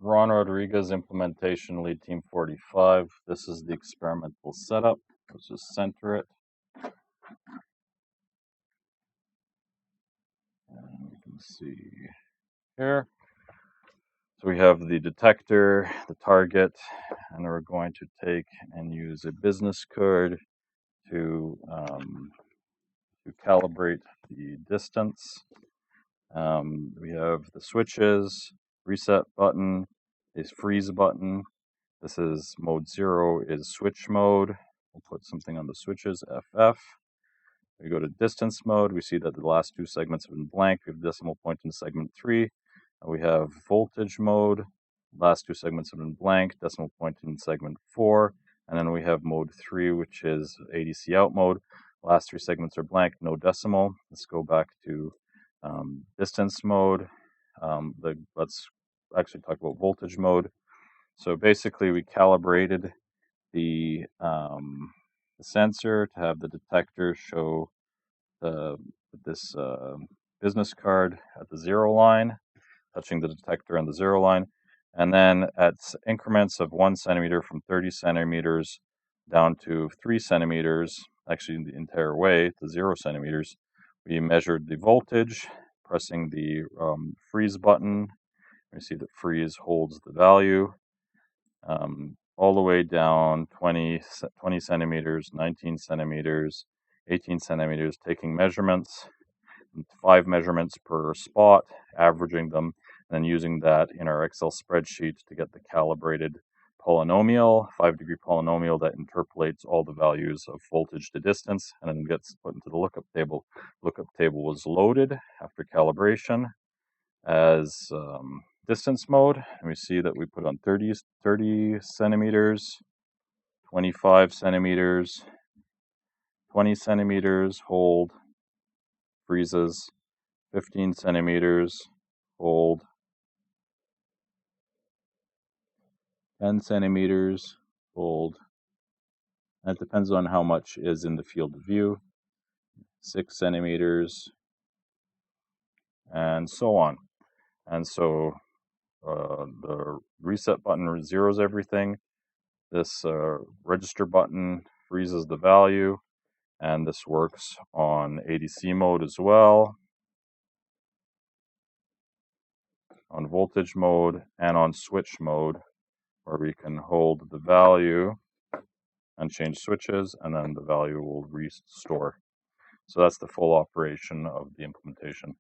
Ron Rodriguez, implementation lead team 45. This is the experimental setup. Let's just center it. And we can see here. So we have the detector, the target, and we're going to take and use a business card to calibrate the distance. We have the switches, reset button, a freeze button. This is mode 0 is switch mode. We'll put something on the switches, FF. We go to distance mode. We see that the last two segments have been blank. We have decimal point in segment 3. We have voltage mode. Last two segments have been blank. Decimal point in segment 4. And then we have mode 3, which is ADC out mode. Last three segments are blank, no decimal. Let's go back to distance mode. Let's actually talk about voltage mode. So basically, we calibrated the sensor to have the detector show this business card at the 0 line, touching the detector on the 0 line. And then at increments of 1 centimeter from 30 centimeters down to 3 centimeters, actually the entire way to 0 centimeters, we measured the voltage, pressing the freeze button. We see that freeze holds the value all the way down 20 centimeters, 19 centimeters, 18 centimeters, taking measurements, 5 measurements per spot, averaging them, and then using that in our Excel spreadsheet to get the calibrated polynomial, 5-degree polynomial that interpolates all the values of voltage to distance and then gets put into the lookup table. Lookup table was loaded after calibration as distance mode, and we see that we put on 30 centimeters, 25 centimeters, 20 centimeters, hold, freezes, 15 centimeters, hold, 10 centimeters, hold. And it depends on how much is in the field of view, 6 centimeters, and so on. And so the reset button zeroes everything. This register button freezes the value, and this works on ADC mode as well, on voltage mode, and on switch mode, where we can hold the value and change switches, and then the value will restore. So that's the full operation of the implementation.